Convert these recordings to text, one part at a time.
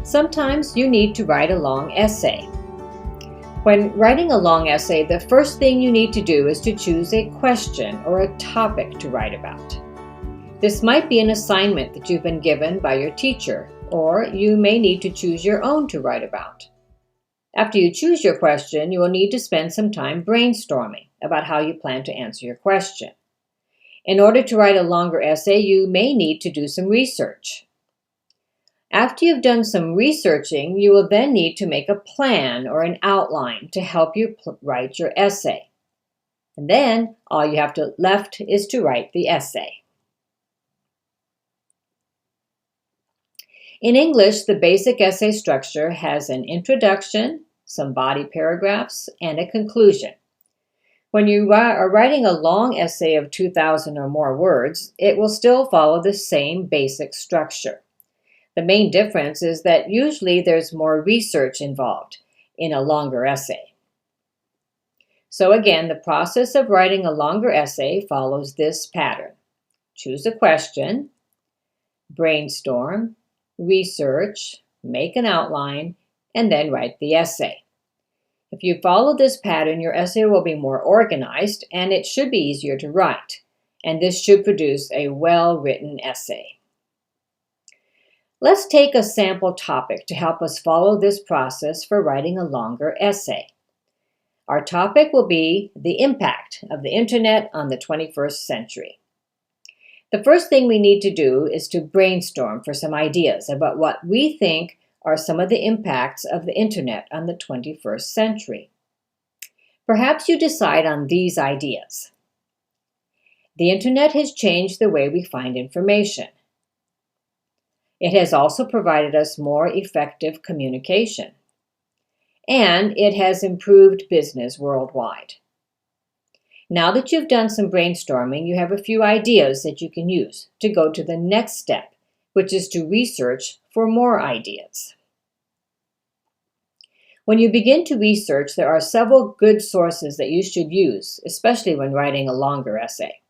Sometimes you need to write a long essay. When writing a long essay, the first thing you need to do is to choose a question or a topic to write about. This might be an assignment that you've been given by your teacher, or you may need to choose your own to write about. After you choose your question, you will need to spend some time brainstorming about how you plan to answer your question. In order to write a longer essay, you may need to do some research. After you've done some researching, you will then need to make a plan or an outline to help you write your essay. And then all you have left is to write the essay. In English, the basic essay structure has an introduction, some body paragraphs, and a conclusion. When you are writing a long essay of 2,000 or more words, it will still follow the same basic structure. The main difference is that usually there's more research involved in a longer essay. So again, the process of writing a longer essay follows this pattern. Choose a question, brainstorm, research, make an outline, and then write the essay. If you follow this pattern, your essay will be more organized and it should be easier to write. And this should produce a well-written essay. Let's take a sample topic to help us follow this process for writing a longer essay. Our topic will be the impact of the internet on the 21st century. The first thing we need to do is to brainstorm for some ideas about what we think are some of the impacts of the internet on the 21st century. Perhaps you decide on these ideas. The internet has changed the way we find information. It has also provided us more effective communication. And it has improved business worldwide. Now that you've done some brainstorming, you have a few ideas that you can use to go to the next step, which is to research for more ideas. When you begin to research, there are several good sources that you should use, especially when writing a longer essay.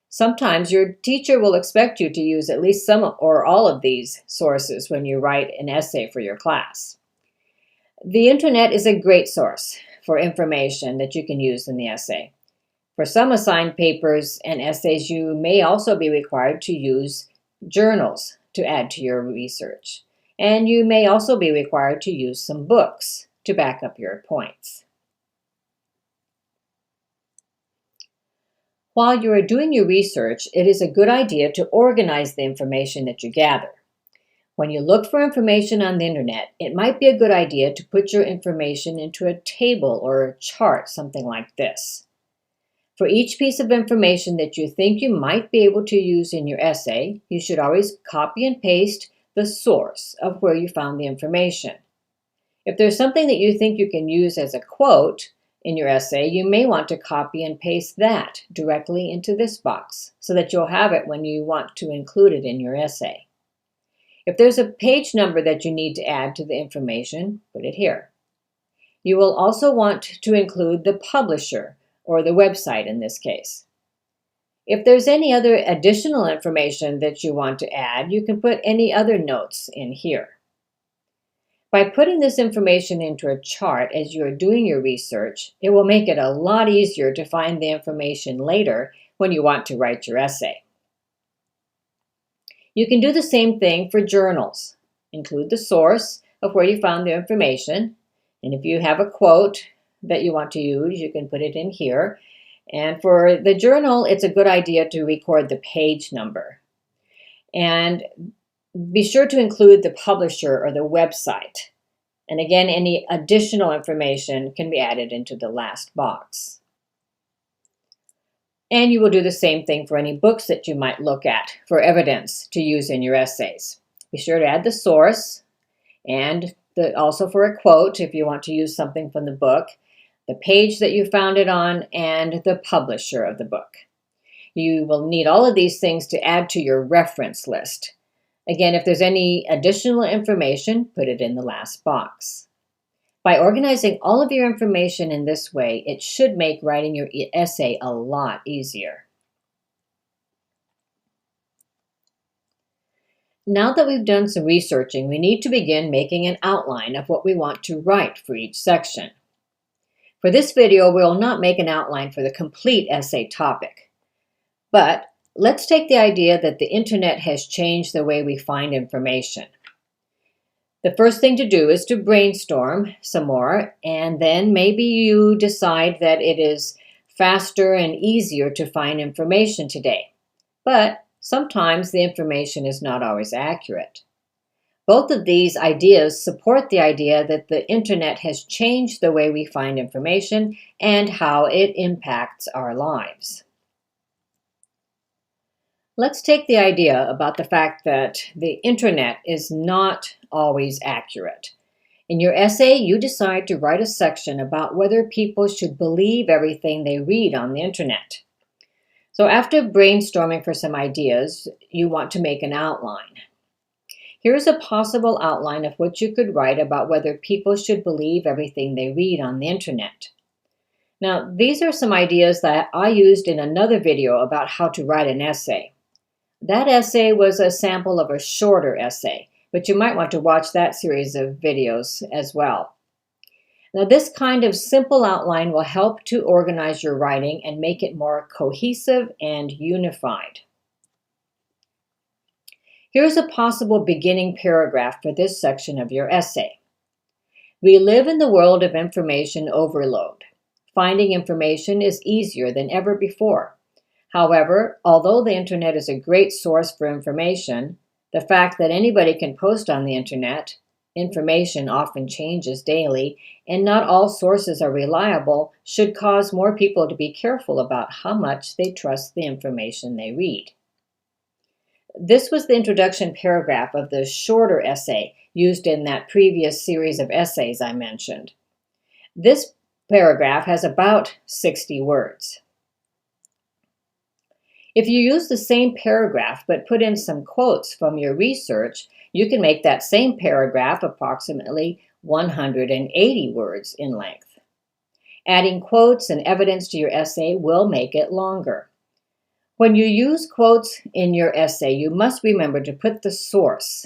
Sometimes your teacher will expect you to use at least some or all of these sources when you write an essay for your class. The internet is a great source for information that you can use in the essay. For some assigned papers and essays, you may also be required to use journals to add to your research. And you may also be required to use some books to back up your points. While you are doing your research, it is a good idea to organize the information that you gather. When you look for information on the internet, it might be a good idea to put your information into a table or a chart, something like this. For each piece of information that you think you might be able to use in your essay, you should always copy and paste the source of where you found the information. If there's something that you think you can use as a quote in your essay, you may want to copy and paste that directly into this box so that you'll have it when you want to include it in your essay. If there's a page number that you need to add to the information, put it here. You will also want to include the publisher or the website in this case. If there's any other additional information that you want to add, you can put any other notes in here. By putting this information into a chart as you are doing your research, it will make it a lot easier to find the information later when you want to write your essay. You can do the same thing for journals. Include the source of where you found the information, and if you have a quote that you want to use, you can put it in here. And for the journal, it's a good idea to record the page number. And be sure to include the publisher or the website. And again, any additional information can be added into the last box. And you will do the same thing for any books that you might look at for evidence to use in your essays. Be sure to add the source and also for a quote if you want to use something from the book, the page that you found it on, and the publisher of the book. You will need all of these things to add to your reference list. Again, if there's any additional information, put it in the last box. By organizing all of your information in this way, it should make writing your essay a lot easier. Now that we've done some researching, we need to begin making an outline of what we want to write for each section. For this video, we'll not make an outline for the complete essay topic. But let's take the idea that the internet has changed the way we find information. The first thing to do is to brainstorm some more, and then maybe you decide that it is faster and easier to find information today. But sometimes the information is not always accurate. Both of these ideas support the idea that the internet has changed the way we find information and how it impacts our lives. Let's take the idea about the fact that the internet is not always accurate. In your essay, you decide to write a section about whether people should believe everything they read on the internet. So after brainstorming for some ideas, you want to make an outline. Here's a possible outline of what you could write about whether people should believe everything they read on the internet. Now, these are some ideas that I used in another video about how to write an essay. That essay was a sample of a shorter essay, but you might want to watch that series of videos as well. Now, this kind of simple outline will help to organize your writing and make it more cohesive and unified. Here's a possible beginning paragraph for this section of your essay. We live in the world of information overload. Finding information is easier than ever before. However, although the internet is a great source for information, the fact that anybody can post on the internet, information often changes daily, and not all sources are reliable, should cause more people to be careful about how much they trust the information they read. This was the introduction paragraph of the shorter essay used in that previous series of essays I mentioned. This paragraph has about 60 words. If you use the same paragraph but put in some quotes from your research, you can make that same paragraph approximately 180 words in length. Adding quotes and evidence to your essay will make it longer. When you use quotes in your essay, you must remember to put the source.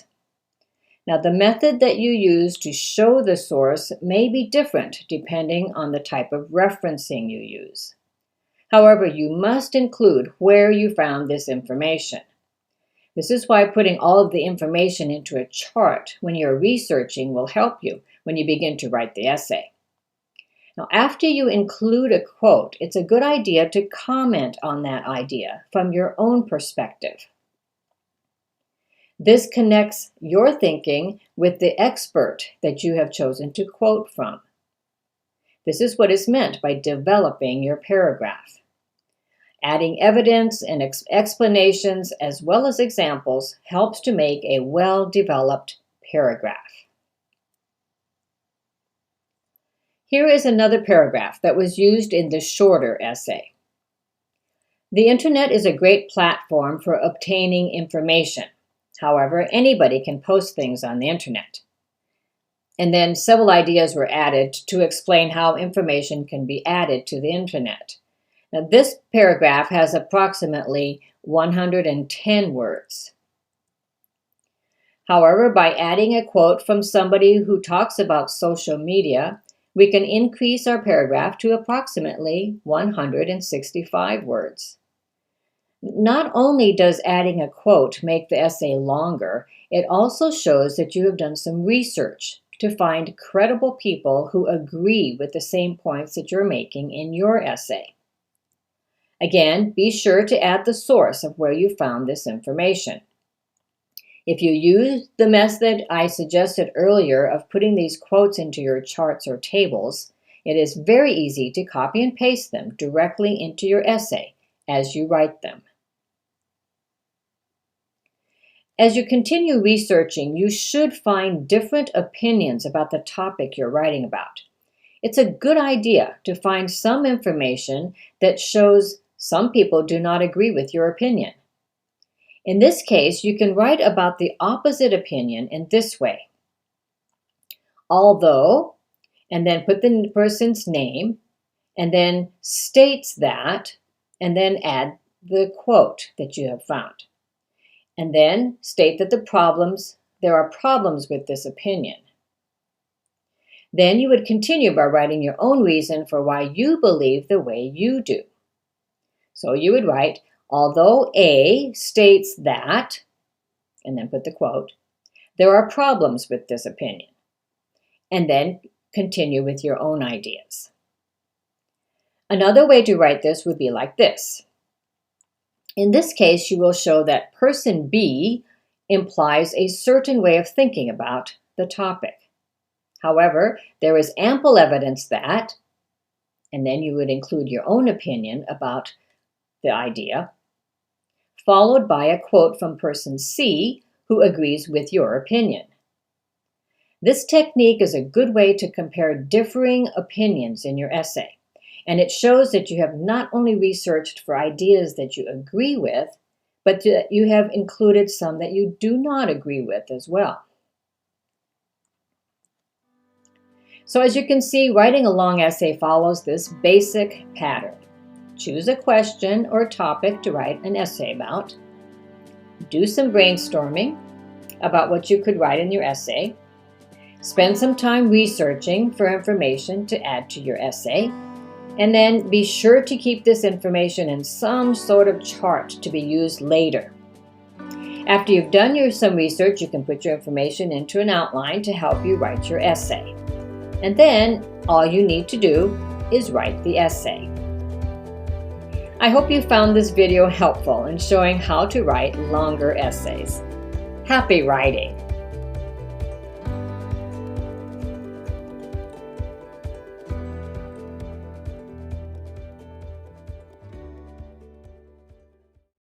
Now, the method that you use to show the source may be different depending on the type of referencing you use. However, you must include where you found this information. This is why putting all of the information into a chart when you're researching will help you when you begin to write the essay. Now, after you include a quote, it's a good idea to comment on that idea from your own perspective. This connects your thinking with the expert that you have chosen to quote from. This is what is meant by developing your paragraph. Adding evidence and explanations as well as examples helps to make a well-developed paragraph. Here is another paragraph that was used in the shorter essay. The internet is a great platform for obtaining information. However, anybody can post things on the internet. And then several ideas were added to explain how information can be added to the internet. Now, this paragraph has approximately 110 words. However, by adding a quote from somebody who talks about social media, we can increase our paragraph to approximately 165 words. Not only does adding a quote make the essay longer, it also shows that you have done some research to find credible people who agree with the same points that you're making in your essay. Again, be sure to add the source of where you found this information. If you use the method I suggested earlier of putting these quotes into your charts or tables, it is very easy to copy and paste them directly into your essay as you write them. As you continue researching, you should find different opinions about the topic you're writing about. It's a good idea to find some information that shows some people do not agree with your opinion. In this case, you can write about the opposite opinion in this way. Although and then put the person's name, and then states that, and then add the quote that you have found. And then state that there are problems with this opinion. Then you would continue by writing your own reason for why you believe the way you do. So you would write, although A states that, and then put the quote, there are problems with this opinion. And then continue with your own ideas. Another way to write this would be like this. In this case, you will show that person B implies a certain way of thinking about the topic. However, there is ample evidence that, and then you would include your own opinion about the idea, followed by a quote from person C who agrees with your opinion. This technique is a good way to compare differing opinions in your essay, and it shows that you have not only researched for ideas that you agree with, but that you have included some that you do not agree with as well. So as you can see, writing a long essay follows this basic pattern. Choose a question or topic to write an essay about. Do some brainstorming about what you could write in your essay. Spend some time researching for information to add to your essay. And then be sure to keep this information in some sort of chart to be used later. After you've done some research, you can put your information into an outline to help you write your essay. And then all you need to do is write the essay. I hope you found this video helpful in showing how to write longer essays. Happy writing!